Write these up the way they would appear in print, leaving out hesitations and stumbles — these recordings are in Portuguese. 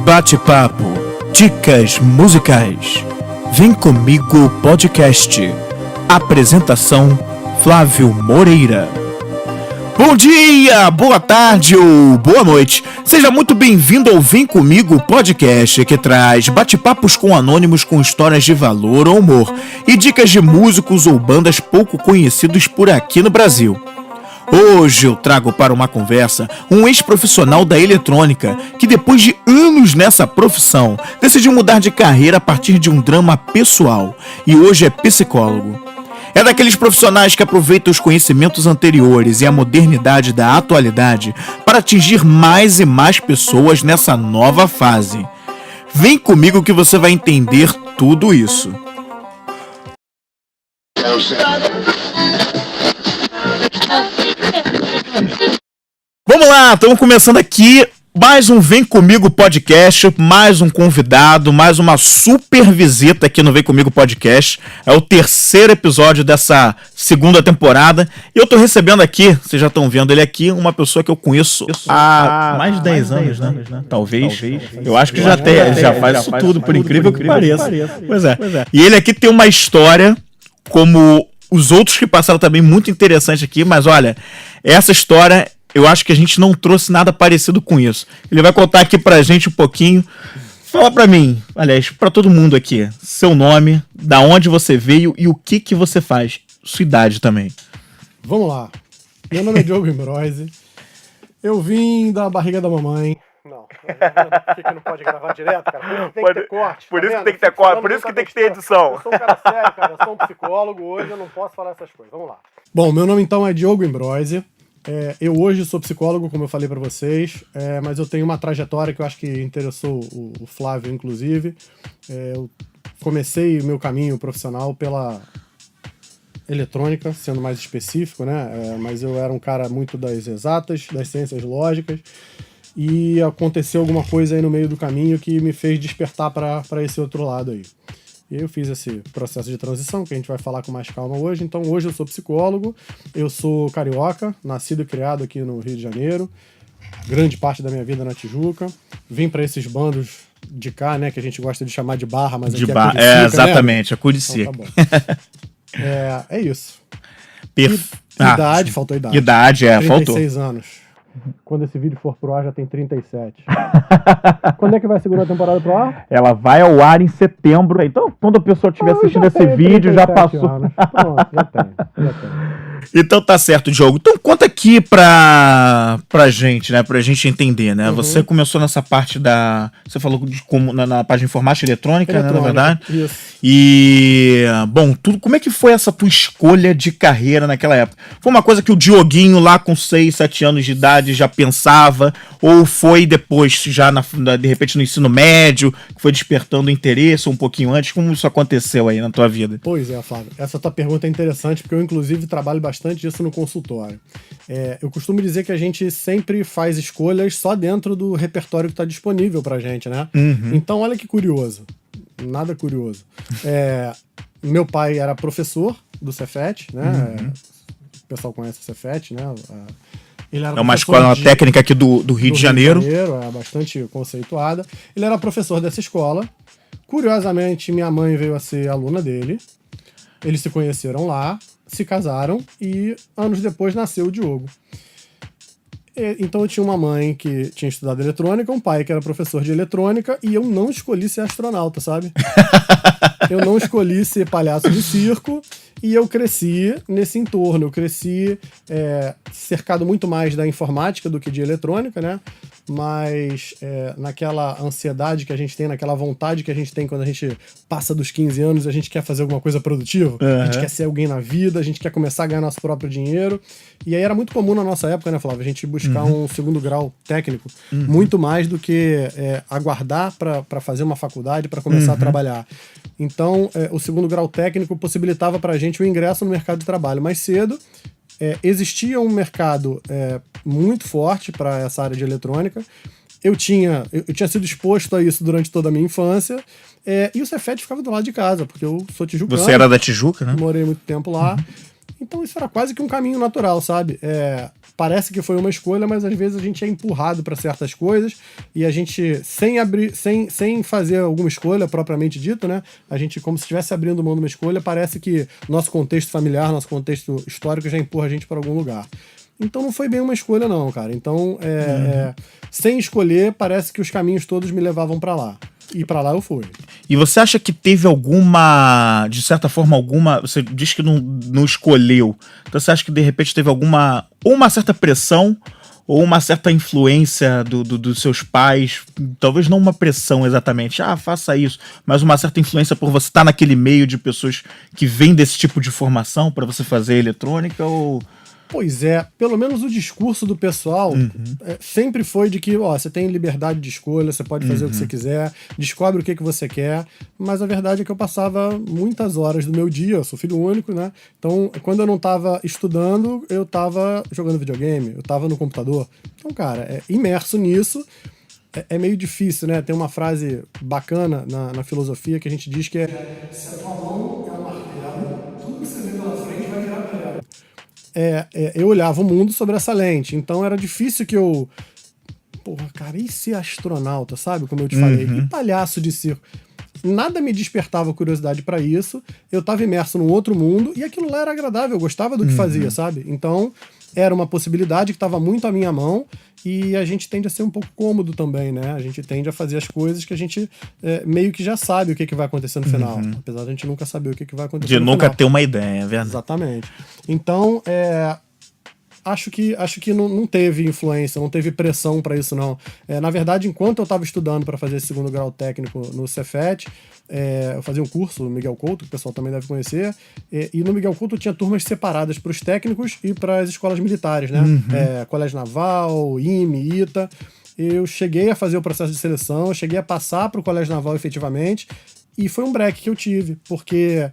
Bate-papo, dicas musicais. Vem comigo podcast. Apresentação Flávio Moreira. Bom dia, boa tarde ou boa noite. Seja muito bem-vindo ao Vem Comigo podcast, que traz bate-papos com anônimos com histórias de valor ou humor e dicas de músicos ou bandas pouco conhecidos por aqui no Brasil. Hoje eu trago para uma conversa um ex-profissional da eletrônica que, depois de anos nessa profissão, decidiu mudar de carreira a partir de um drama pessoal e hoje é psicólogo. É daqueles profissionais que aproveitam os conhecimentos anteriores e a modernidade da atualidade para atingir mais e mais pessoas nessa nova fase. Vem comigo que você vai entender tudo isso. Vamos lá, estamos começando aqui mais um Vem Comigo podcast, mais um convidado, mais uma super visita aqui no Vem Comigo podcast. É o terceiro episódio dessa segunda temporada e eu tô recebendo aqui, vocês já estão vendo ele aqui, uma pessoa que eu conheço há mais de 10 anos, né? Talvez. Eu acho que já faz isso tudo, por incrível que pareça. Pois é. E ele aqui tem uma história, como os outros que passaram também, muito interessante aqui, mas olha, essa história eu acho que a gente não trouxe nada parecido com isso. Ele vai contar aqui pra gente um pouquinho. Fala pra mim, aliás, pra todo mundo aqui, seu nome, da onde você veio e o que você faz. Sua idade também. Vamos lá. Meu nome é Diogo Imbroise. Eu vim da barriga da mamãe. Não, por que não pode gravar direto, cara? Tem que ter corte. Por isso que tem que ter corte, por isso que tem que ter edição. Eu sou um cara sério, cara. Eu sou um psicólogo. Hoje eu não posso falar essas coisas. Vamos lá. Bom, meu nome então é Diogo Imbroise. Eu hoje sou psicólogo, como eu falei pra vocês, mas eu tenho uma trajetória que eu acho que interessou o Flávio, inclusive. Eu comecei meu caminho profissional pela eletrônica, sendo mais específico, né? Mas eu era um cara muito das exatas, das ciências lógicas, e aconteceu alguma coisa aí no meio do caminho que me fez despertar para esse outro lado aí. E eu fiz esse processo de transição, que a gente vai falar com mais calma hoje. Então, hoje eu sou psicólogo, eu sou carioca, nascido e criado aqui no Rio de Janeiro, grande parte da minha vida na Tijuca. Vim para esses bandos de cá, né, que a gente gosta de chamar de barra, mas aqui é Curicica, exatamente, né? A Curicica. Então, tá bom. É isso. Idade, faltou idade. Idade, 36 faltou. anos. Quando esse vídeo for pro ar, já tem 37. Quando é que vai a segunda temporada pro ar? Ela vai ao ar em setembro. Então, quando a pessoa estiver assistindo esse vídeo, já passou. Anos. Pronto, já tem. Então tá certo, Diogo. Então conta aqui pra gente, né? Pra gente entender, né? Uhum. Você começou nessa parte da... Você falou como na parte de informática eletrônica, né? Na verdade. Isso. E, bom, como é que foi essa tua escolha de carreira naquela época? Foi uma coisa que o Dioguinho lá com 6, 7 anos de idade já pensava? Ou foi depois, já de repente no ensino médio, que foi despertando interesse um pouquinho antes? Como isso aconteceu aí na tua vida? Pois é, Flávio. Essa tua pergunta é interessante, porque eu inclusive trabalho bastante disso no consultório. Eu costumo dizer que a gente sempre faz escolhas só dentro do repertório que está disponível pra gente, né? Uhum. Então, olha que curioso. Nada curioso. Meu pai era professor do Cefet, né? Uhum. O pessoal conhece o Cefet, né? Ele era uma escola técnica aqui do Rio de Janeiro. É bastante conceituada. Ele era professor dessa escola. Curiosamente, minha mãe veio a ser aluna dele. Eles se conheceram lá, se casaram e anos depois nasceu o Diogo. Então eu tinha uma mãe que tinha estudado eletrônica, um pai que era professor de eletrônica e eu não escolhi ser astronauta, sabe? Eu não escolhi ser palhaço de circo e eu cresci nesse entorno. Eu cresci cercado muito mais da informática do que de eletrônica, né? Mas naquela ansiedade que a gente tem, naquela vontade que a gente tem quando a gente passa dos 15 anos, a gente quer fazer alguma coisa produtiva, a gente quer ser alguém na vida, a gente quer começar a ganhar nosso próprio dinheiro. E aí era muito comum na nossa época, né, Flávio, a gente buscar um segundo grau técnico, muito mais do que aguardar para fazer uma faculdade, para começar a trabalhar. Então, o segundo grau técnico possibilitava para a gente o ingresso no mercado de trabalho mais cedo. Existia um mercado muito forte para essa área de eletrônica. Eu tinha sido exposto a isso durante toda a minha infância. E o Cefet ficava do lado de casa, porque eu sou tijucano. Você era da Tijuca, né? Morei muito tempo lá. Então isso era quase que um caminho natural, sabe? Parece que foi uma escolha, mas às vezes a gente é empurrado para certas coisas e a gente, sem fazer alguma escolha propriamente dito, né? A gente, como se estivesse abrindo mão de uma escolha, parece que nosso contexto familiar, nosso contexto histórico já empurra a gente para algum lugar. Então não foi bem uma escolha não, cara. Então, sem escolher, parece que os caminhos todos me levavam para lá. E pra lá eu fui. E você acha que teve alguma, de certa forma, você diz que não escolheu, então você acha que de repente teve ou uma certa pressão, ou uma certa influência dos seus pais, talvez não uma pressão exatamente, faça isso, mas uma certa influência por você estar naquele meio de pessoas que vêm desse tipo de formação para você fazer eletrônica, ou... Pois é, pelo menos o discurso do pessoal sempre foi de que, você tem liberdade de escolha, você pode fazer o que você quiser, descobre o que você quer, mas a verdade é que eu passava muitas horas do meu dia, eu sou filho único, né? Então, quando eu não estava estudando, eu estava jogando videogame, eu estava no computador. Então, cara, imerso nisso, é meio difícil, né? Tem uma frase bacana na filosofia que a gente diz que se a tua mão é um martelo, tudo que você vê pela frente vai virar prego. Eu olhava o mundo sobre essa lente, então era difícil que eu... Porra, cara, e ser astronauta, sabe? Como eu te falei, e palhaço de circo. Nada me despertava curiosidade pra isso, eu tava imerso num outro mundo, e aquilo lá era agradável, eu gostava do que fazia, sabe? Então, era uma possibilidade que estava muito à minha mão, e a gente tende a ser um pouco cômodo também, né? A gente tende a fazer as coisas que a gente meio que já sabe o que vai acontecer no final, apesar de a gente nunca saber o que vai acontecer no final. De nunca ter uma ideia, é verdade? Exatamente. Então, acho que não teve influência, não teve pressão para isso, não. Na verdade, enquanto eu estava estudando para fazer esse segundo grau técnico no Cefet, eu fazia um curso no Miguel Couto, que o pessoal também deve conhecer, e no Miguel Couto tinha turmas separadas para os técnicos e para as escolas militares, né? Colégio Naval, IME, ITA. Eu cheguei a fazer o processo de seleção, eu cheguei a passar para o Colégio Naval efetivamente, e foi um break que eu tive, porque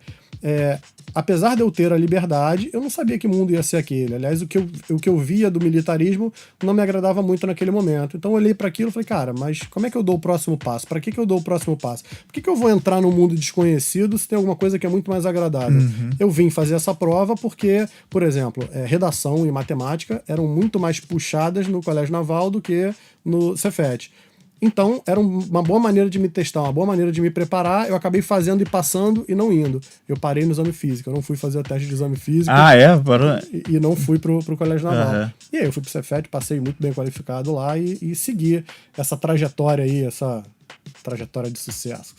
apesar de eu ter a liberdade, eu não sabia que mundo ia ser aquele. Aliás, o que eu via do militarismo não me agradava muito naquele momento. Então eu olhei para aquilo e falei, cara, mas como é que eu dou o próximo passo? Para que eu dou o próximo passo? Por que eu vou entrar num mundo desconhecido se tem alguma coisa que é muito mais agradável? Eu vim fazer essa prova porque, por exemplo, redação e matemática eram muito mais puxadas no Colégio Naval do que no Cefet. Então, era uma boa maneira de me testar, uma boa maneira de me preparar. Eu acabei fazendo e passando e não indo. Eu parei no exame físico, eu não fui fazer o teste de exame físico. Parou? E não fui pro Colégio Naval. E aí eu fui pro Cefet, passei muito bem qualificado lá e segui essa trajetória aí, essa trajetória de sucesso.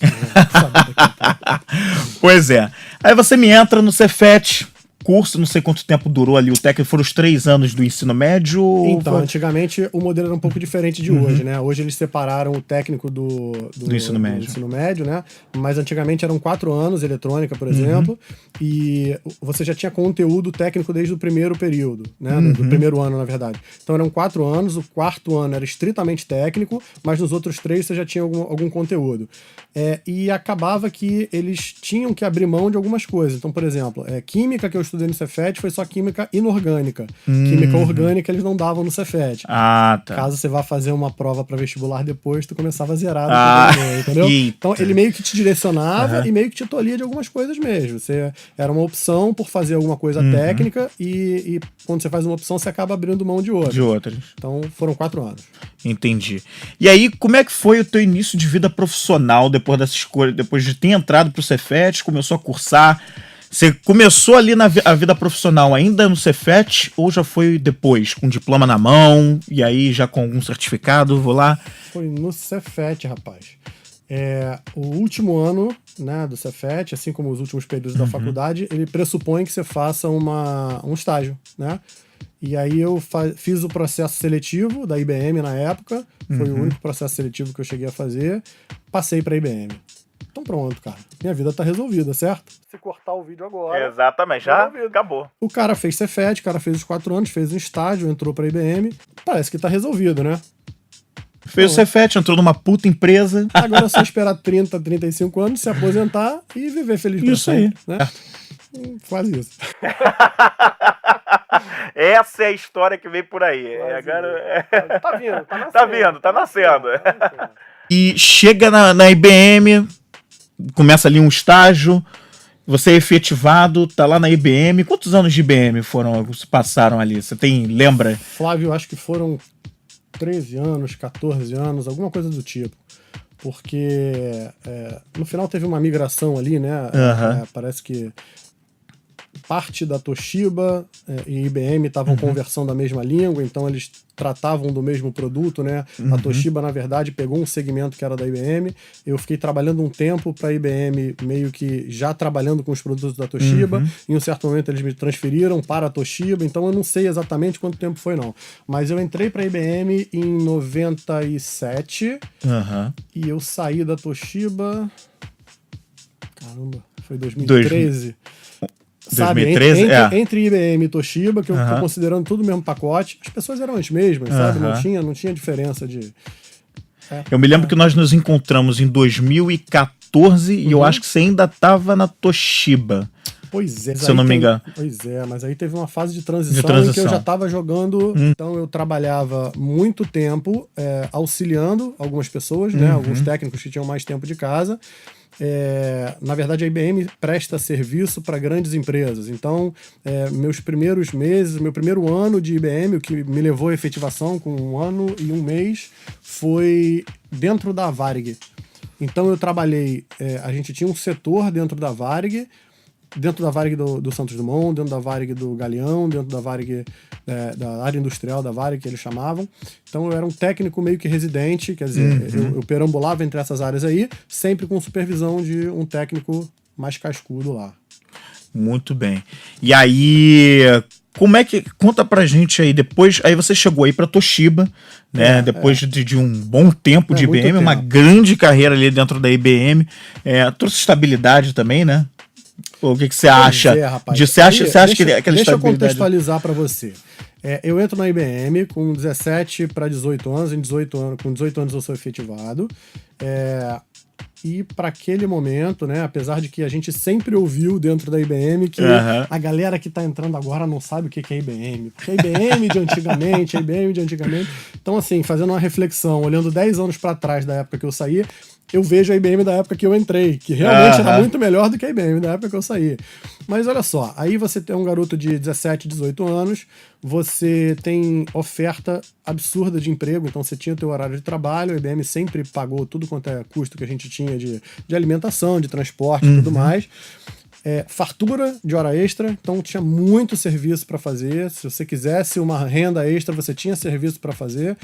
Pois é. Aí você me entra no Cefet, curso, não sei quanto tempo durou ali o técnico, foram os 3 anos do ensino médio? Então, antigamente o modelo era um pouco diferente de hoje, né? Hoje eles separaram o técnico do ensino médio, né? Mas antigamente eram 4 anos, eletrônica, por exemplo, e você já tinha conteúdo técnico desde o primeiro período, né? Do primeiro ano, na verdade. Então eram 4 anos, o 4º ano era estritamente técnico, mas nos outros 3 você já tinha algum conteúdo. E acabava que eles tinham que abrir mão de algumas coisas. Então, por exemplo, química que eu estudei no Cefet foi só química inorgânica. Química orgânica eles não davam no Cefet. Tá. Caso você vá fazer uma prova para vestibular depois, tu começava zerado. Entendeu? Eita. Então ele meio que te direcionava e meio que te tolhia de algumas coisas mesmo. Você era uma opção por fazer alguma coisa técnica e quando você faz uma opção, você acaba abrindo mão de outras. Então foram 4 anos. Entendi. E aí, como é que foi o teu início de vida profissional depois dessa escolha, depois de ter entrado pro Cefet, começou a cursar? Você começou ali a vida profissional ainda no Cefet ou já foi depois, com diploma na mão e aí já com algum certificado, vou lá? Foi no Cefet, rapaz. O último ano, né, do Cefet, assim como os últimos períodos da faculdade, ele pressupõe que você faça um estágio, né? E aí eu fiz o processo seletivo da IBM na época, foi o único processo seletivo que eu cheguei a fazer, passei para a IBM. Então pronto, cara. Minha vida tá resolvida, certo? Se cortar o vídeo agora... Exatamente, já acabou. O cara fez Cefet, o cara fez os 4 anos, fez um estágio, entrou pra IBM. Parece que tá resolvido, né? Fez o Cefet, entrou numa puta empresa. Agora é só esperar 30, 35 anos, se aposentar e viver feliz pra sempre. Né? Faz isso. Essa é a história que vem por aí. Agora... Tá vindo, tá nascendo. Tá vindo, tá nascendo. E chega na IBM, começa ali um estágio, Você é efetivado, tá lá na IBM. Quantos anos de IBM se passaram ali? Você lembra? Flávio, acho que foram 13 anos, 14 anos, alguma coisa do tipo. Porque no final teve uma migração ali, né? Parece que parte da Toshiba e IBM estavam conversando a mesma língua, então eles tratavam do mesmo produto, né? A Toshiba, na verdade, pegou um segmento que era da IBM. Eu fiquei trabalhando um tempo para a IBM, meio que já trabalhando com os produtos da Toshiba. Em um certo momento eles me transferiram para a Toshiba, então eu não sei exatamente quanto tempo foi, não. Mas eu entrei para a IBM em 97 e eu saí da Toshiba... Caramba, foi 2013. Sabe, 2013, entre IBM e Toshiba, que eu tô considerando tudo o mesmo pacote, as pessoas eram as mesmas, sabe? Não tinha diferença de... Eu me lembro que nós nos encontramos em 2014 e eu acho que você ainda estava na Toshiba. Pois é. Se eu não me engano. Pois é, mas aí teve uma fase de transição em que eu já estava jogando, então eu trabalhava muito tempo auxiliando algumas pessoas, né? Alguns técnicos que tinham mais tempo de casa. Na verdade, a IBM presta serviço para grandes empresas. Então, meus primeiros meses, meu primeiro ano de IBM, o que me levou à efetivação com 1 ano e 1 mês, foi dentro da Varig. Então, eu trabalhei... a gente tinha um setor dentro da Varig do Santos Dumont, dentro da Varig do Galeão, dentro da Varig da área industrial da Varig, que eles chamavam. Então eu era um técnico meio que residente, quer dizer, eu perambulava entre essas áreas aí, sempre com supervisão de um técnico mais cascudo lá. Muito bem. E aí, como é que... Conta pra gente aí, depois... Aí você chegou aí pra Toshiba, né? Depois de um bom tempo de IBM, uma grande carreira ali dentro da IBM. Trouxe estabilidade também, né? O que você acha? Rapaz. Você acha que aquela estabilidade... Deixa eu contextualizar para você. Eu entro na IBM com 17 para 18 anos. Com 18 anos eu sou efetivado. E para aquele momento, né, apesar de que a gente sempre ouviu dentro da IBM que a galera que está entrando agora não sabe o que é IBM. Porque a IBM de antigamente... Então, assim, fazendo uma reflexão, olhando 10 anos para trás da época que eu saí, eu vejo a IBM da época que eu entrei, que realmente era muito melhor do que a IBM da época que eu saí. Mas olha só, aí você tem um garoto de 17, 18 anos, você tem oferta absurda de emprego, então você tinha o teu horário de trabalho, a IBM sempre pagou tudo quanto é custo que a gente tinha de alimentação, de transporte e tudo mais. Fartura de hora extra, então tinha muito serviço para fazer. Se você quisesse uma renda extra, você tinha serviço para fazer.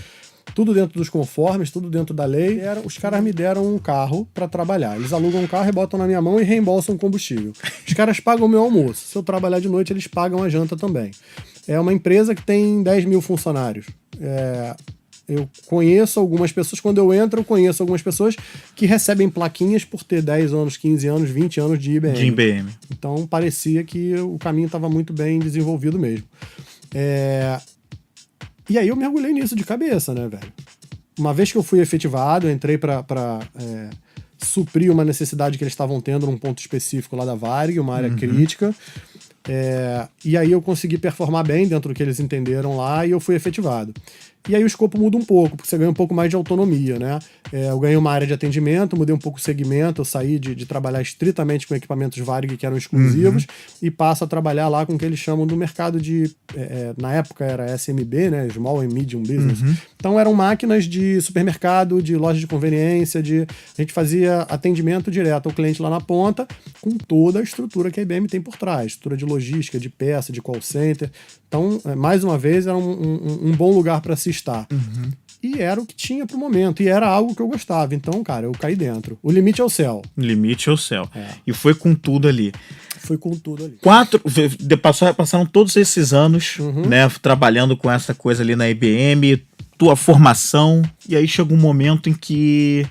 Tudo dentro dos conformes, tudo dentro da lei. Os caras me deram um carro para trabalhar. Eles alugam um carro e botam na minha mão e reembolsam combustível. Os caras pagam o meu almoço. Se eu trabalhar de noite, eles pagam a janta também. É uma empresa que tem 10 mil funcionários. Eu conheço algumas pessoas, quando eu entro, eu conheço algumas pessoas que recebem plaquinhas por ter 10 anos, 15 anos, 20 anos de IBM. De IBM. Então parecia que o caminho estava muito bem desenvolvido mesmo. E aí eu mergulhei nisso de cabeça, né, velho? Uma vez que eu fui efetivado, eu entrei para suprir uma necessidade que eles estavam tendo num ponto específico lá da Varig, uma área crítica. E aí eu consegui performar bem dentro do que eles entenderam lá e eu fui efetivado. E aí o escopo muda um pouco, porque você ganha um pouco mais de autonomia, né? Eu ganhei uma área de atendimento, mudei um pouco o segmento, eu saí de trabalhar estritamente com equipamentos Varig que eram exclusivos e passo a trabalhar lá com o que eles chamam do mercado de... na época era SMB, né? Small and Medium Business. Então eram máquinas de supermercado, de loja de conveniência, a gente fazia atendimento direto ao cliente lá na ponta, com toda a estrutura que a IBM tem por trás, estrutura de logística, de peça, de call center. Então, mais uma vez, era um bom lugar para se estar. E era o que tinha pro momento, e era algo que eu gostava. Então, cara, eu caí dentro. O limite é o céu. O limite é o céu. E foi com tudo ali. Foi com tudo ali. Passaram todos esses anos, né, trabalhando com essa coisa ali na IBM, tua formação, e aí chega um momento em que...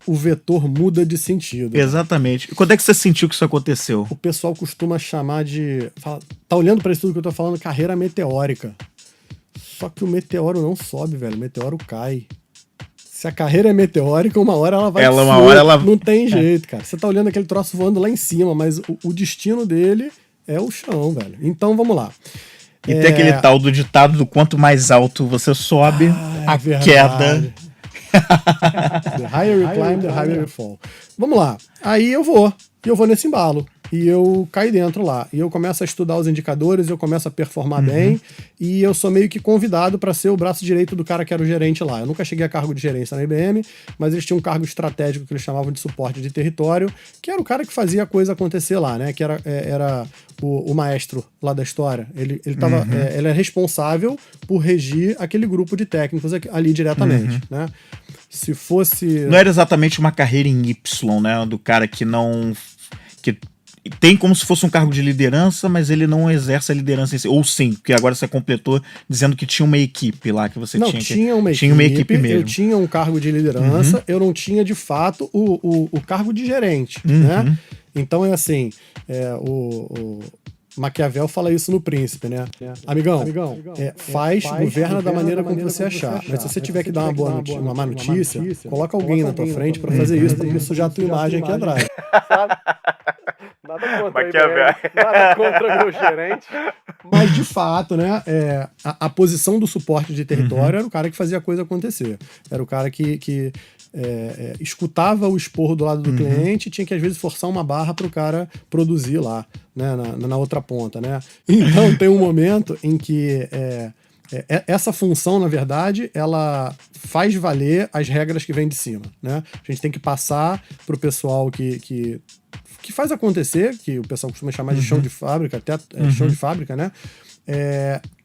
o vetor muda de sentido. Exatamente. E quando é que você sentiu que isso aconteceu? O pessoal costuma chamar de... Tá olhando para isso tudo que eu tô falando, carreira meteórica. Só que o meteoro não sobe, velho. O meteoro cai. Se a carreira é meteórica, uma hora ela vai... Não tem jeito, cara. Você tá olhando aquele troço voando lá em cima, mas o destino dele é o chão, velho. Então, vamos lá. E tem aquele tal do ditado do quanto mais alto você sobe, a queda... The higher you climb, the higher you fall. Vamos lá. Aí eu vou nesse embalo. E eu caí dentro lá. E eu começo a estudar os indicadores, eu começo a performar bem, e eu sou meio que convidado para ser o braço direito do cara que era o gerente lá. Eu nunca cheguei a cargo de gerência na IBM, mas eles tinham um cargo estratégico que eles chamavam de suporte de território, que era o cara que fazia a coisa acontecer lá, né? Que era o maestro lá da história. Ele é responsável por regir aquele grupo de técnicos ali diretamente, né? Se fosse... Não era exatamente uma carreira em Y, né? Do cara que não... que tem como se fosse um cargo de liderança, mas ele não exerce a liderança em si. Ou sim, porque agora você completou dizendo que tinha uma equipe lá que você não, tinha uma equipe mesmo. Eu tinha um cargo de liderança, eu não tinha de fato o cargo de gerente, né? Então é assim, o Maquiavel fala isso no Príncipe, né? Amigão, governa da maneira como você achar. Mas se você tiver que dar uma má notícia, coloca alguém na tua frente pra fazer isso, porque sujar a tua imagem aqui atrás. Nada contra meu gerente. Mas, de fato, né, a posição do suporte de território era o cara que fazia a coisa acontecer. Era o cara que escutava o esporro do lado do cliente e tinha que, às vezes, forçar uma barra para o cara produzir lá, né, na outra ponta, né? Então, tem um momento em que essa função, na verdade, ela faz valer as regras que vêm de cima, né? A gente tem que passar para o pessoal que faz acontecer, que o pessoal costuma chamar de chão de fábrica, até chão de fábrica, né?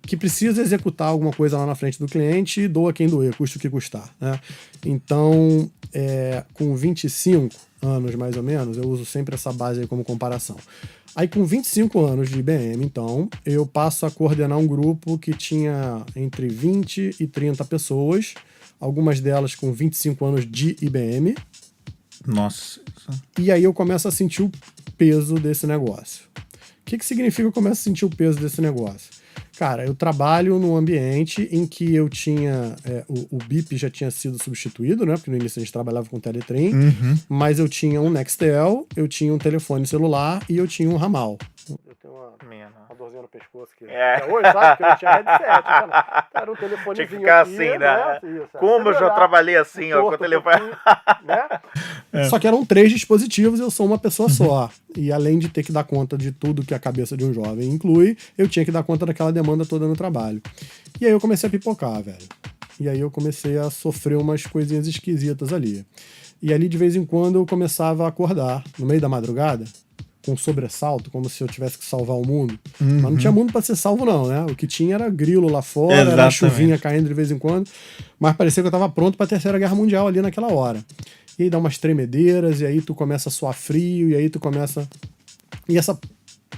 Que precisa executar alguma coisa lá na frente do cliente e doa quem doer, custa o que custar, né? Então, com 25 anos, mais ou menos, eu uso sempre essa base aí como comparação. Aí, com 25 anos de IBM, então, eu passo a coordenar um grupo que tinha entre 20 e 30 pessoas, algumas delas com 25 anos de IBM. Nossa. E aí eu começo a sentir o peso desse negócio. O que significa que eu começo a sentir o peso desse negócio? Cara, eu trabalho num ambiente em que eu tinha... o BIP já tinha sido substituído, né? Porque no início a gente trabalhava com Teletrim. Mas eu tinha um Nextel, eu tinha um telefone celular e eu tinha um ramal. Eu tenho uma dorzinha no pescoço aqui. Hoje, sabe? Porque eu não tinha headset. Cara, um telefonezinho tinha que ficar aqui, assim, né? Isso, como eu já trabalhei assim, ó, com o telefone. Né? Só que eram 3 dispositivos e eu sou uma pessoa só. E além de ter que dar conta de tudo que a cabeça de um jovem inclui, eu tinha que dar conta daquela demanda toda no trabalho. E aí eu comecei a pipocar, velho. E aí eu comecei a sofrer umas coisinhas esquisitas ali. E ali, de vez em quando, eu começava a acordar, no meio da madrugada, com um sobressalto, como se eu tivesse que salvar o mundo. Mas não tinha mundo pra ser salvo, não, né? O que tinha era grilo lá fora, era chuvinha caindo de vez em quando, mas parecia que eu tava pronto pra Terceira Guerra Mundial ali naquela hora. E aí dá umas tremedeiras, e aí tu começa a suar frio, e aí tu começa... E essa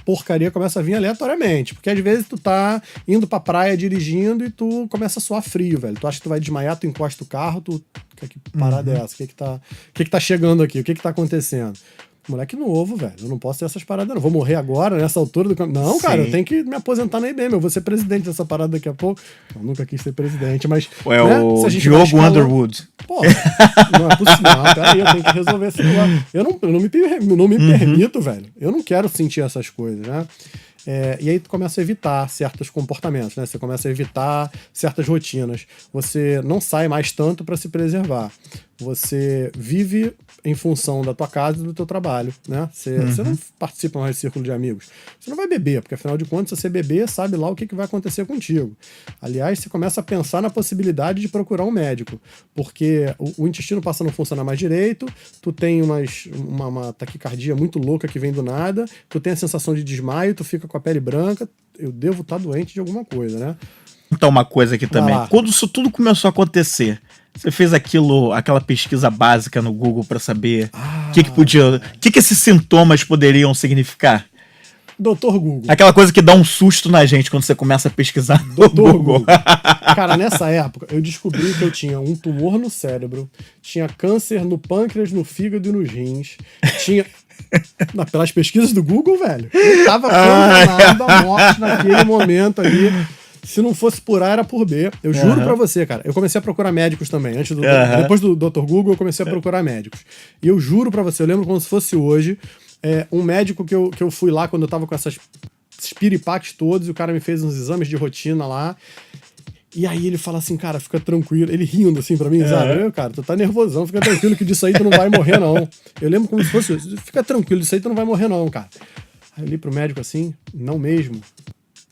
porcaria começa a vir aleatoriamente, porque às vezes tu tá indo pra praia dirigindo e tu começa a suar frio, velho. Tu acha que tu vai desmaiar, tu encosta o carro, tu... Que parada é essa? O que tá chegando aqui? O que tá acontecendo? Moleque novo, velho. Eu não posso ter essas paradas, não. Vou morrer agora, nessa altura do campo. Não, cara, eu tenho que me aposentar na IBM. Eu vou ser presidente dessa parada daqui a pouco. Eu nunca quis ser presidente, mas. Né, o Diogo Underwood. Pô, não é possível. Não, peraí, eu tenho que resolver esse negócio. Eu não me permito, velho. Eu não quero sentir essas coisas, né? E aí tu começa a evitar certos comportamentos, né? Você começa a evitar certas rotinas. Você não sai mais tanto para se preservar. Você vive em função da tua casa e do teu trabalho, né? Você não participa mais de círculo de amigos. Você não vai beber, porque afinal de contas, se você beber, sabe lá o que vai acontecer contigo. Aliás, você começa a pensar na possibilidade de procurar um médico, porque o intestino passa a não funcionar mais direito, tu tem uma taquicardia muito louca que vem do nada, tu tem a sensação de desmaio, tu fica com a pele branca, eu devo estar doente de alguma coisa, né? Então, uma coisa aqui também. Quando isso tudo começou a acontecer, você fez aquela pesquisa básica no Google para saber o que esses sintomas poderiam significar? Doutor Google. Aquela coisa que dá um susto na gente quando você começa a pesquisar no Google. Cara, nessa época, eu descobri que eu tinha um tumor no cérebro, tinha câncer no pâncreas, no fígado e nos rins, tinha... Pelas pesquisas do Google, velho, eu tava condenado à morte naquele momento ali. Se não fosse por A, era por B. Eu juro pra você, cara. Eu comecei a procurar médicos também. Depois do Dr. Google, eu comecei a procurar médicos. E eu juro pra você, eu lembro como se fosse hoje, um médico que eu fui lá quando eu tava com esses piripaques todos, e o cara me fez uns exames de rotina lá. E aí ele fala assim, cara, fica tranquilo. Ele rindo assim pra mim, sabe? Eu, cara, tu tá nervosão, fica tranquilo que disso aí tu não vai morrer, não. Eu lembro como se fosse, fica tranquilo, disso aí tu não vai morrer, não, cara. Aí eu li pro médico assim, não mesmo.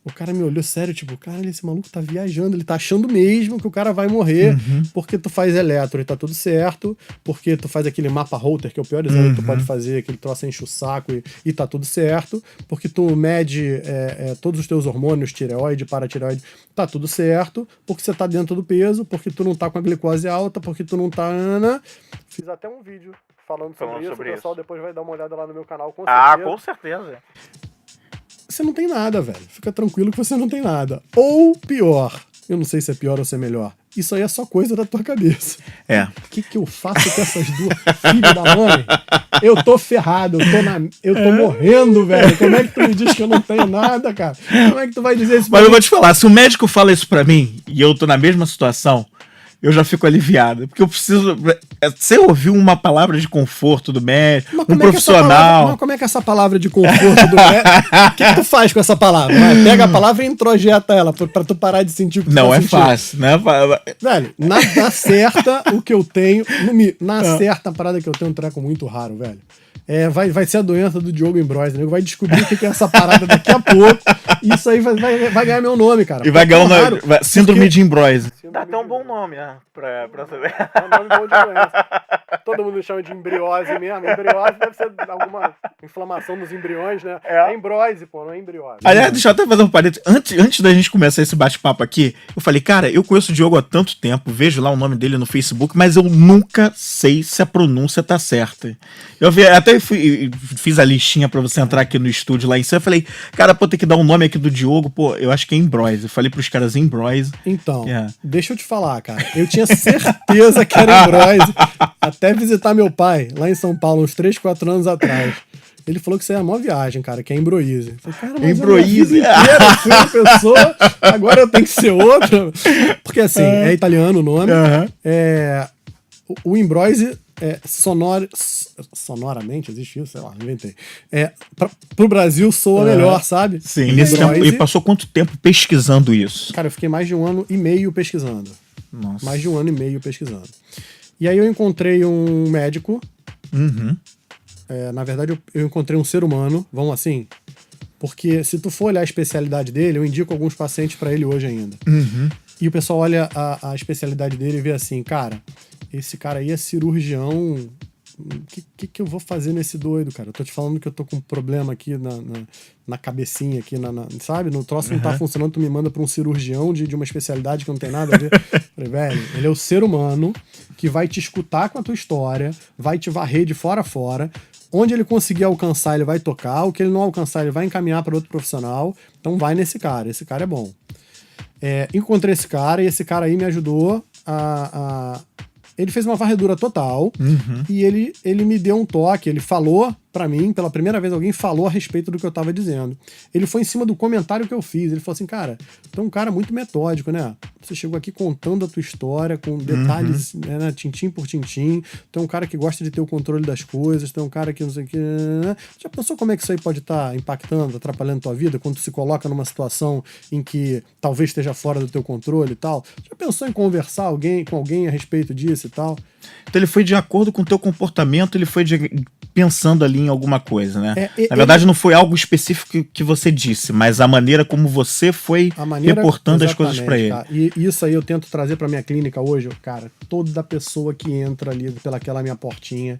O cara me olhou sério, tipo, cara, esse maluco tá viajando, ele tá achando mesmo que o cara vai morrer, porque tu faz eletro e tá tudo certo, porque tu faz aquele mapa Holter, que é o pior exame que tu pode fazer, aquele troço enche o saco e tá tudo certo, porque tu mede todos os teus hormônios, tireoide, paratireoide, tá tudo certo, porque você tá dentro do peso, porque tu não tá com a glicose alta, porque tu não tá... Fiz até um vídeo falando sobre isso, o pessoal depois vai dar uma olhada lá no meu canal, com certeza. Ah, com certeza. Você não tem nada, velho. Fica tranquilo que você não tem nada. Ou pior, eu não sei se é pior ou se é melhor. Isso aí é só coisa da tua cabeça. É. O que eu faço com essas duas filhas da mãe? Eu tô ferrado, eu tô morrendo, velho. Como é que tu me diz que eu não tenho nada, cara? Como é que tu vai dizer isso pra Mas mim? eu vou te falar, se o médico fala isso pra mim e eu tô na mesma situação, eu já fico aliviado. Porque eu preciso. Se eu ouvir uma palavra de conforto do médico, um profissional. Como é que essa palavra de conforto do médico. O que tu faz com essa palavra? Pega a palavra e introjeta ela pra tu parar de sentir o que tu Não tá é sentindo. fácil, né? Velho, na certa, o que eu tenho. Na certa, a parada que eu tenho é um treco muito raro, velho. Vai ser a doença do Diogo Imbroise, né? Vai descobrir o que é essa parada daqui a pouco. E isso aí vai ganhar meu nome, cara. E vai ganhar síndrome de Imbroise. Dá até um bom nome, né? Pra saber. É um nome bom de doença. Todo mundo chama de embriose mesmo. Embriose deve ser alguma inflamação nos embriões, né? É embrose, pô, não é embriose. Aliás, deixa eu até fazer um parênteses. Antes da gente começar esse bate-papo aqui, eu falei, cara, eu conheço o Diogo há tanto tempo, vejo lá o nome dele no Facebook, mas eu nunca sei se a pronúncia tá certa. Eu até fiz a listinha pra você entrar aqui no estúdio lá em cima. Eu falei, cara, pô, tem que dar um nome aqui do Diogo, pô, eu acho que é Imbroise. Eu falei pros caras Imbroise. Então, deixa eu te falar, cara. Eu tinha certeza que era Imbroise até visitar meu pai lá em São Paulo, uns 3, 4 anos atrás. Ele falou que isso é uma maior viagem, cara, que é Imbroise. Eu falei, cara, mas Imbroise. eu fui uma pessoa, agora eu tenho que ser outra. Porque assim, é italiano o nome. O Imbroise sonoramente, existe isso? Sei lá, inventei. Pro Brasil soa melhor, sabe? Sim. E passou quanto tempo pesquisando isso? Cara, eu fiquei mais de 1 ano e meio pesquisando. Nossa. Mais de 1 ano e meio pesquisando. E aí eu encontrei um médico. Na verdade, eu encontrei um ser humano, vamos assim. Porque se tu for olhar a especialidade dele, eu indico alguns pacientes pra ele hoje ainda. E o pessoal olha a especialidade dele e vê assim, cara, esse cara aí é cirurgião. O que eu vou fazer nesse doido, cara? Eu tô te falando que eu tô com um problema aqui na cabecinha, aqui, sabe? No troço não tá funcionando, tu me manda pra um cirurgião de uma especialidade que não tem nada a ver. Falei, velho, ele é o ser humano que vai te escutar com a tua história, vai te varrer de fora a fora. Onde ele conseguir alcançar, ele vai tocar. O que ele não alcançar, ele vai encaminhar para outro profissional. Então vai nesse cara. Esse cara é bom. Encontrei esse cara e esse cara aí me ajudou Ele fez uma varredura total e ele me deu um toque, ele falou pra mim, pela primeira vez alguém falou a respeito do que eu tava dizendo. Ele foi em cima do comentário que eu fiz, ele falou assim, cara, tu é um cara muito metódico, né? Você chegou aqui contando a tua história, com detalhes, né, tintim por tintim, tu é um cara que gosta de ter o controle das coisas, tu é um cara que não sei o que... Já pensou como é que isso aí pode estar impactando, atrapalhando tua vida, quando tu se coloca numa situação em que talvez esteja fora do teu controle e tal? Já pensou em conversar com alguém a respeito disso e tal? Então ele foi de acordo com o teu comportamento, ele foi pensando ali em alguma coisa, né? Na verdade, não foi algo específico que você disse, mas a maneira como você foi reportando as coisas pra ele. Cara. E isso aí eu tento trazer pra minha clínica hoje, cara. Toda pessoa que entra ali pelaquela minha portinha,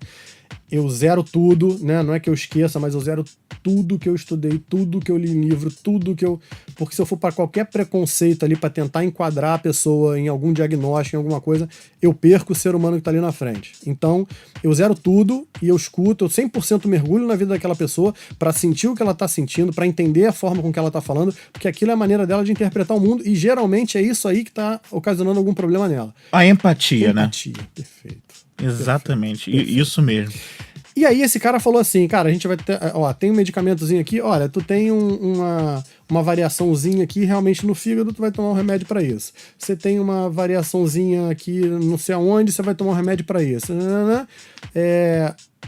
eu zero tudo, né? Não é que eu esqueça, mas eu zero tudo que eu estudei, tudo que eu li em livro, tudo que eu... Porque se eu for para qualquer preconceito ali para tentar enquadrar a pessoa em algum diagnóstico, em alguma coisa, eu perco o ser humano que tá ali na frente. Então, eu zero tudo e eu escuto, eu 100% mergulho na vida daquela pessoa para sentir o que ela tá sentindo, para entender a forma com que ela tá falando, porque aquilo é a maneira dela de interpretar o mundo e geralmente é isso aí que tá ocasionando algum problema nela. A empatia, né? Empatia, perfeito. Exatamente, isso mesmo. E aí esse cara falou assim, cara, a gente vai ter, tem um medicamentozinho aqui, olha, tu tem uma variaçãozinha aqui realmente no fígado, tu vai tomar um remédio pra isso. Você tem uma variaçãozinha aqui não sei aonde, você vai tomar um remédio pra isso.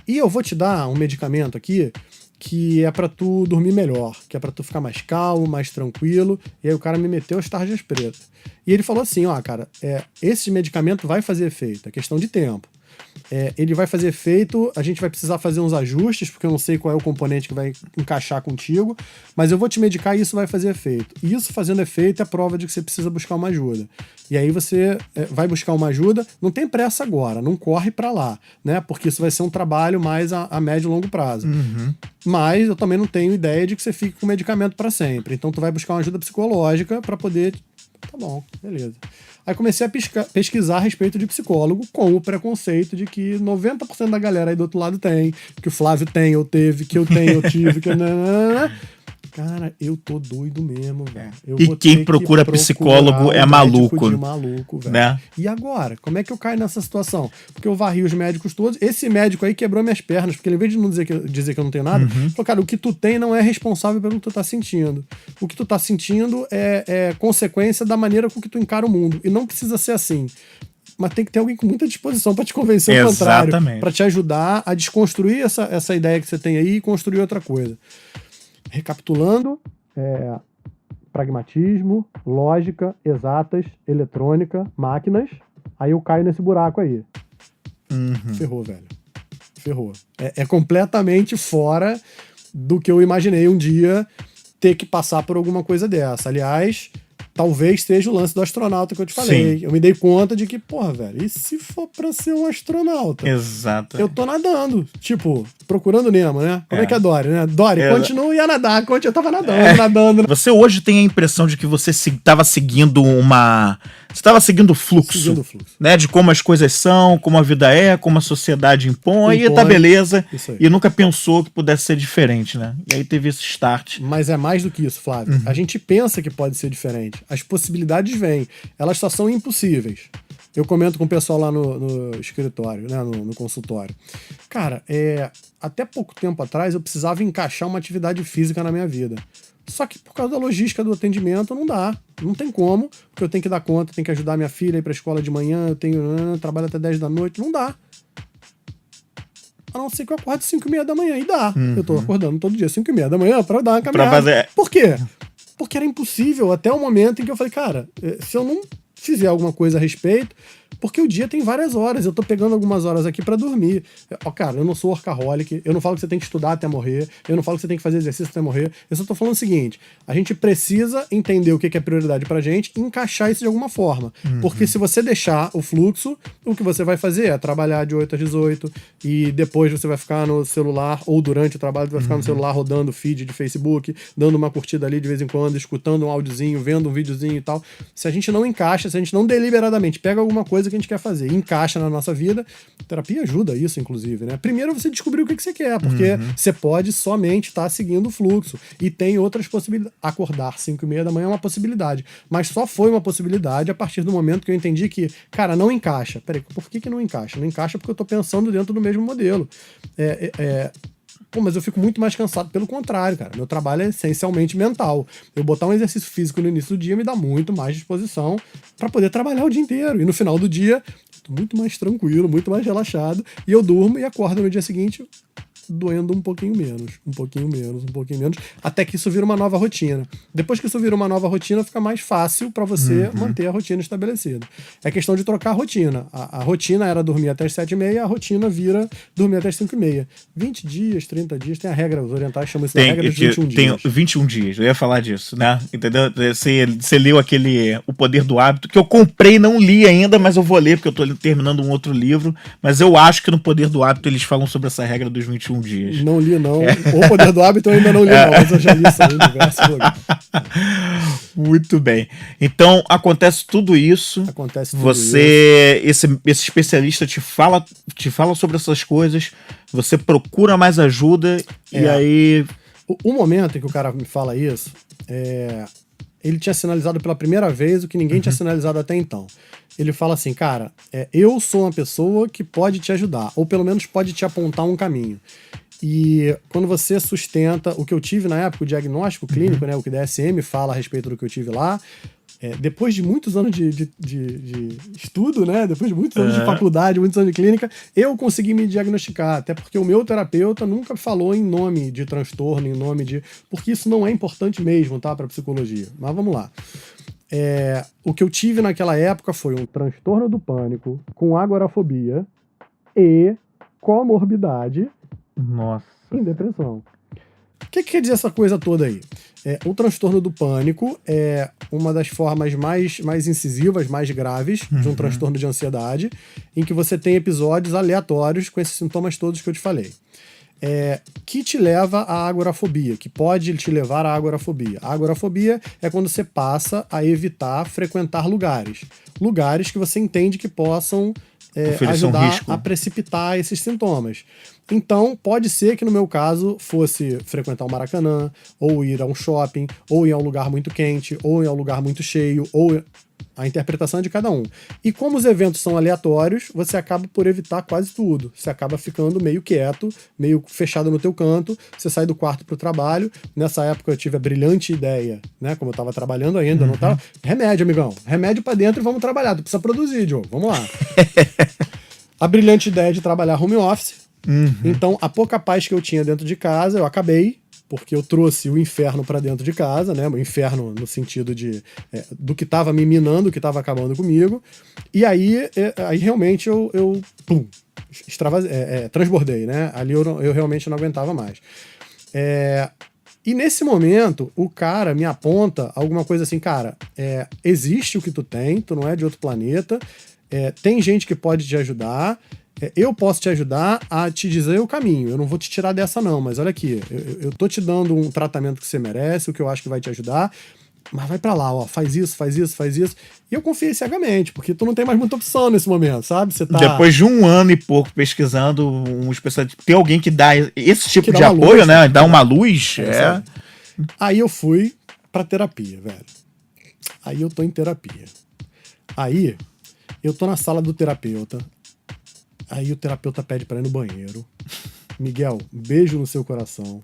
E eu vou te dar um medicamento aqui que é pra tu dormir melhor, que é pra tu ficar mais calmo, mais tranquilo. E aí o cara me meteu as tarjas pretas. E ele falou assim, ó, cara, esse medicamento vai fazer efeito, é questão de tempo. Ele vai fazer efeito, a gente vai precisar fazer uns ajustes, porque eu não sei qual é o componente que vai encaixar contigo, mas eu vou te medicar e isso vai fazer efeito. E isso fazendo efeito é prova de que você precisa buscar uma ajuda. E aí você vai buscar uma ajuda, não tem pressa agora, não corre pra lá, né? Porque isso vai ser um trabalho mais a médio e longo prazo. Uhum. Mas eu também não tenho ideia de que você fique com medicamento pra sempre. Então tu vai buscar uma ajuda psicológica pra poder... Tá bom, beleza. Aí comecei a pesquisar a respeito de psicólogo com o preconceito de que 90% da galera aí do outro lado tem, que o Flávio tem, eu teve, que eu tenho, eu tive, que... Cara, eu tô doido mesmo, velho. E quem procura psicólogo é maluco. De maluco, velho. Né? E agora? Como é que eu caio nessa situação? Porque eu varri os médicos todos. Esse médico aí quebrou minhas pernas, porque ele, ao invés de não dizer que eu não tenho nada, falou, cara, o que tu tem não é responsável pelo que tu tá sentindo. O que tu tá sentindo é consequência da maneira com que tu encara o mundo. E não precisa ser assim. Mas tem que ter alguém com muita disposição para te convencer ao contrário. Para te ajudar a desconstruir essa ideia que você tem aí e construir outra coisa. Recapitulando, pragmatismo, lógica, exatas, eletrônica, máquinas, aí eu caio nesse buraco aí. Ferrou, velho. Ferrou. É completamente fora do que eu imaginei um dia ter que passar por alguma coisa dessa. Aliás, talvez seja o lance do astronauta que eu te falei. Sim. Eu me dei conta de que, porra, velho, e se for pra ser um astronauta? Exato. Eu tô nadando. Tipo, procurando Nemo, né? Como é que é Dory, né? Dory, continue a nadar. Eu tava nadando. Você hoje tem a impressão de que você tava seguindo Você estava seguindo o fluxo. Seguindo o fluxo. Né? De como as coisas são, como a vida é, como a sociedade impõe. E tá beleza. E nunca pensou que pudesse ser diferente, né? E aí teve esse start. Mas é mais do que isso, Flávio. A gente pensa que pode ser diferente. As possibilidades vêm. Elas só são impossíveis. Eu comento com o pessoal lá no escritório, né, no consultório. Cara, até pouco tempo atrás eu precisava encaixar uma atividade física na minha vida. Só que por causa da logística do atendimento não dá. Não tem como, porque eu tenho que dar conta, tenho que ajudar minha filha a ir pra escola de manhã, eu trabalho até 10 da noite, não dá. A não ser que eu acorde 5h30 da manhã, e dá. Eu tô acordando todo dia 5h30 da manhã pra dar uma caminhada. Por quê? Porque era impossível até o momento em que eu falei, cara, se eu não fizer alguma coisa a respeito, porque o dia tem várias horas, eu tô pegando algumas horas aqui pra dormir. Cara, eu não sou workaholic, eu não falo que você tem que estudar até morrer, eu não falo que você tem que fazer exercício até morrer, eu só tô falando o seguinte, a gente precisa entender o que é prioridade pra gente e encaixar isso de alguma forma. Porque se você deixar o fluxo, o que você vai fazer é trabalhar de 8 às 18 e depois você vai ficar no celular, ou durante o trabalho você vai ficar no celular rodando feed de Facebook, dando uma curtida ali de vez em quando, escutando um áudiozinho, vendo um videozinho e tal. Se a gente não encaixa, se a gente não deliberadamente pega alguma coisa que a gente quer fazer, encaixa na nossa vida, terapia ajuda isso, inclusive, né? Primeiro você descobrir o que você quer, porque você pode somente estar seguindo o fluxo e tem outras possibilidades. Acordar 5h30 da manhã é uma possibilidade, mas só foi uma possibilidade a partir do momento que eu entendi que, cara, não encaixa. Peraí, por que não encaixa? Não encaixa porque eu tô pensando dentro do mesmo modelo. Pô, mas eu fico muito mais cansado, pelo contrário, cara. Meu trabalho é essencialmente mental. Eu botar um exercício físico no início do dia me dá muito mais disposição para poder trabalhar o dia inteiro. E no final do dia, tô muito mais tranquilo, muito mais relaxado. E eu durmo e acordo no dia seguinte doendo um pouquinho menos, até que isso vira uma nova rotina. Depois que isso vira uma nova rotina, fica mais fácil para você manter a rotina estabelecida. É questão de trocar a rotina. A rotina era dormir até as 7h30, a rotina vira dormir até as 5h30. 20 dias, 30 dias, tem a regra, os orientais chamam isso da regra de 21 dias. Tem 21 dias, eu ia falar disso, né? Entendeu? Você leu O Poder do Hábito, que eu comprei e não li ainda, mas eu vou ler, porque eu tô terminando um outro livro, mas eu acho que no Poder do Hábito eles falam sobre essa regra dos 21 dias. Não li, não. O Poder do Hábito eu ainda não li, não, mas eu já li isso aí no verso. Muito bem. Então, acontece tudo isso. Esse especialista te fala sobre essas coisas, você procura mais ajuda e aí... O momento em que o cara me fala isso, ele tinha sinalizado pela primeira vez o que ninguém tinha sinalizado até então. Ele fala assim, cara, eu sou uma pessoa que pode te ajudar, ou pelo menos pode te apontar um caminho. E quando você sustenta o que eu tive na época, o diagnóstico clínico, né, o que o DSM fala a respeito do que eu tive lá, depois de muitos anos de estudo, né? Depois de muitos anos de faculdade, muitos anos de clínica, eu consegui me diagnosticar. Até porque o meu terapeuta nunca falou em nome de transtorno, em nome de... Porque isso não é importante mesmo, tá? Pra psicologia. Mas vamos lá. O que eu tive naquela época foi um transtorno do pânico com agorafobia e comorbidade em depressão. O que quer dizer essa coisa toda aí? O transtorno do pânico é uma das formas mais incisivas, mais graves de um transtorno de ansiedade, em que você tem episódios aleatórios com esses sintomas todos que eu te falei. Que te leva à agorafobia, que pode te levar à agorafobia. A agorafobia é quando você passa a evitar frequentar lugares que você entende que possam ajudar a precipitar esses sintomas. Então, pode ser que no meu caso fosse frequentar o Maracanã, ou ir a um shopping, ou ir a um lugar muito quente, ou ir a um lugar muito cheio, ou a interpretação é de cada um. E como os eventos são aleatórios, você acaba por evitar quase tudo. Você acaba ficando meio quieto, meio fechado no teu canto, você sai do quarto pro trabalho. Nessa época eu tive a brilhante ideia, né? Como eu tava trabalhando ainda, não tava... Remédio, amigão. Remédio pra dentro e vamos trabalhar. Tu precisa produzir, Diogo. Vamos lá. A brilhante ideia de trabalhar home office. Então, a pouca paz que eu tinha dentro de casa, eu acabei, porque eu trouxe o inferno pra dentro de casa, né? O inferno no sentido do que tava me minando, o que tava acabando comigo. E aí realmente eu transbordei, né? Ali eu realmente não aguentava mais. E nesse momento, o cara me aponta alguma coisa assim, cara, existe o que tu não é de outro planeta, tem gente que pode te ajudar, eu posso te ajudar a te dizer o caminho, eu não vou te tirar dessa não, mas olha aqui, eu tô te dando um tratamento que você merece, o que eu acho que vai te ajudar, mas vai pra lá, ó, faz isso, faz isso, faz isso. E eu confiei cegamente, porque tu não tem mais muita opção nesse momento, sabe? Você tá... Depois de 1 ano e pouco pesquisando, um especialista, tem alguém que dá esse tipo de apoio, luz, né? Dá uma luz. Aí eu fui pra terapia, velho. Aí eu tô em terapia. Aí eu tô na sala do terapeuta. Aí o terapeuta pede pra ir no banheiro. Miguel, beijo no seu coração.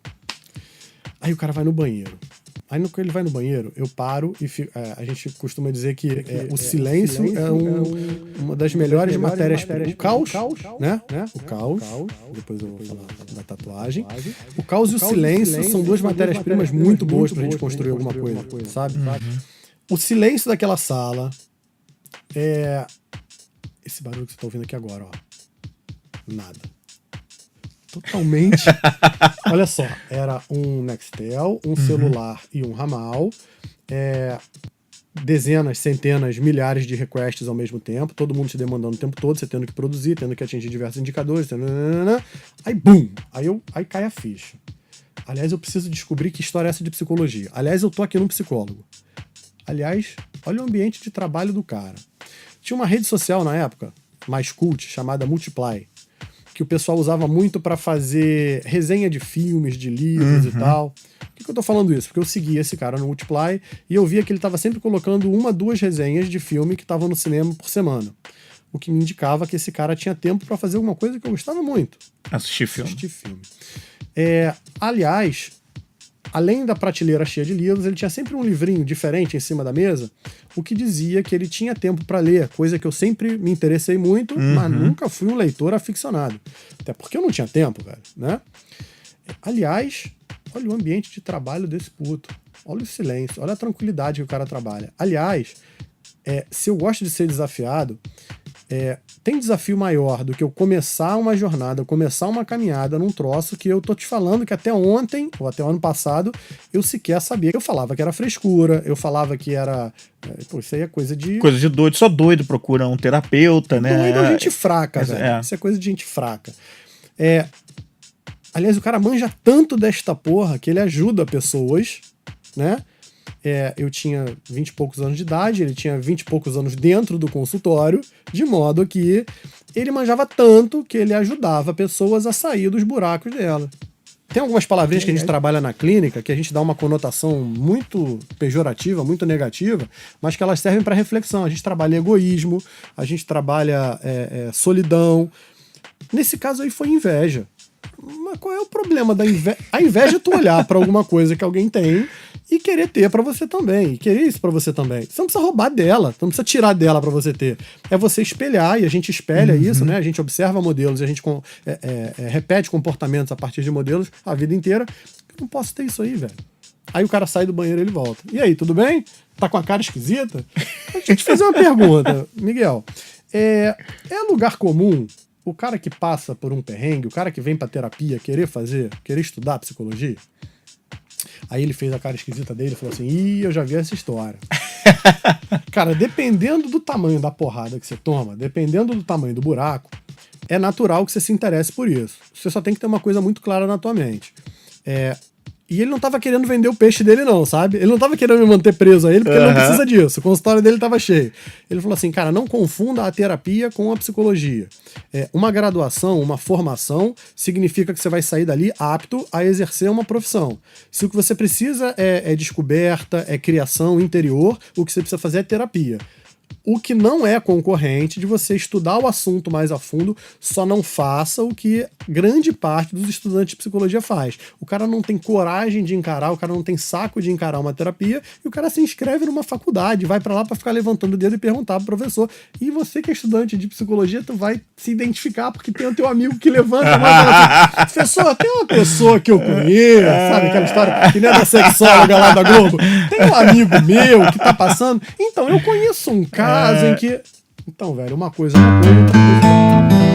Aí o cara vai no banheiro. Aí no que ele vai no banheiro, eu paro e a gente costuma dizer que o silêncio é uma das melhores matérias-primas. O caos, né? O caos. Depois eu vou falar da tatuagem. O caos e o silêncio são duas matérias-primas muito boas pra gente construir alguma coisa, sabe? O silêncio daquela sala esse barulho que você tá ouvindo aqui agora, ó. Nada. Totalmente. Olha só, era um Nextel, um celular e um ramal, dezenas, centenas, milhares de requests ao mesmo tempo, todo mundo te demandando o tempo todo, você tendo que produzir, tendo que atingir diversos indicadores, aí bum, aí cai a ficha. Aliás, eu preciso descobrir que história é essa de psicologia. Aliás, eu tô aqui num psicólogo. Aliás, olha o ambiente de trabalho do cara. Tinha uma rede social na época, mais cult, chamada Multiply, que o pessoal usava muito para fazer resenha de filmes, de livros e tal. Por que eu tô falando isso? Porque eu segui esse cara no Multiply e eu via que ele tava sempre colocando 1, 2 resenhas de filme que estavam no cinema por semana. O que me indicava que esse cara tinha tempo para fazer alguma coisa que eu gostava muito. Assistir filme. Aliás, além da prateleira cheia de livros, ele tinha sempre um livrinho diferente em cima da mesa, o que dizia que ele tinha tempo para ler, coisa que eu sempre me interessei muito, mas nunca fui um leitor aficionado. Até porque eu não tinha tempo, velho, né? Aliás, olha o ambiente de trabalho desse puto. Olha o silêncio, olha a tranquilidade que o cara trabalha. Aliás, se eu gosto de ser desafiado, tem desafio maior do que eu começar uma jornada, começar uma caminhada num troço que eu tô te falando que até ontem, ou até o ano passado, eu sequer sabia. Eu falava que era frescura, eu falava que era... isso aí é coisa de... Coisa de doido, só doido procura um terapeuta, né? Doido é gente fraca, velho. Isso é coisa de gente fraca. Aliás, o cara manja tanto desta porra que ele ajuda pessoas, né? Eu tinha 20 e poucos anos de idade, ele tinha 20 e poucos anos dentro do consultório, de modo que ele manjava tanto que ele ajudava pessoas a sair dos buracos dela. Tem algumas palavrinhas que a gente trabalha na clínica que a gente dá uma conotação muito pejorativa, muito negativa, mas que elas servem para reflexão. A gente trabalha egoísmo, a gente trabalha solidão. Nesse caso aí foi inveja. Mas qual é o problema da inveja? A inveja é tu olhar pra alguma coisa que alguém tem e querer ter pra você também. E querer isso pra você também. Você não precisa roubar dela, você não precisa tirar dela pra você ter. É você espelhar, e a gente espelha isso, né? A gente observa modelos, a gente repete comportamentos a partir de modelos a vida inteira. Eu não posso ter isso aí, velho. Aí o cara sai do banheiro e ele volta. E aí, tudo bem? Tá com a cara esquisita? Deixa eu te fazer uma pergunta, Miguel. É lugar comum o cara que passa por um perrengue, o cara que vem pra terapia querer estudar psicologia? Aí ele fez a cara esquisita dele e falou assim: ih, eu já vi essa história. Cara, dependendo do tamanho da porrada que você toma, dependendo do tamanho do buraco, é natural que você se interesse por isso. Você só tem que ter uma coisa muito clara na tua mente. E ele não tava querendo vender o peixe dele, não, sabe? Ele não tava querendo me manter preso a ele, porque ele não precisa disso. O consultório dele tava cheio. Ele falou assim, cara, não confunda a terapia com a psicologia. Uma graduação, uma formação, significa que você vai sair dali apto a exercer uma profissão. Se o que você precisa é descoberta, é criação interior, o que você precisa fazer é terapia. O que não é concorrente de você estudar o assunto mais a fundo, só não faça o que grande parte dos estudantes de psicologia faz. O cara não tem coragem de encarar, o cara não tem saco de encarar uma terapia, e o cara se inscreve numa faculdade, vai pra lá pra ficar levantando o dedo e perguntar pro professor. E você que é estudante de psicologia, tu vai se identificar, porque tem o teu amigo que levanta a mão e fala assim, professor, tem uma pessoa que eu conheço, sabe aquela história que nem é da sexóloga lá da Globo? Tem um amigo meu que tá passando. Então, eu conheço um caso em que... Então, velho, uma coisa é uma coisa, outra coisa é outra.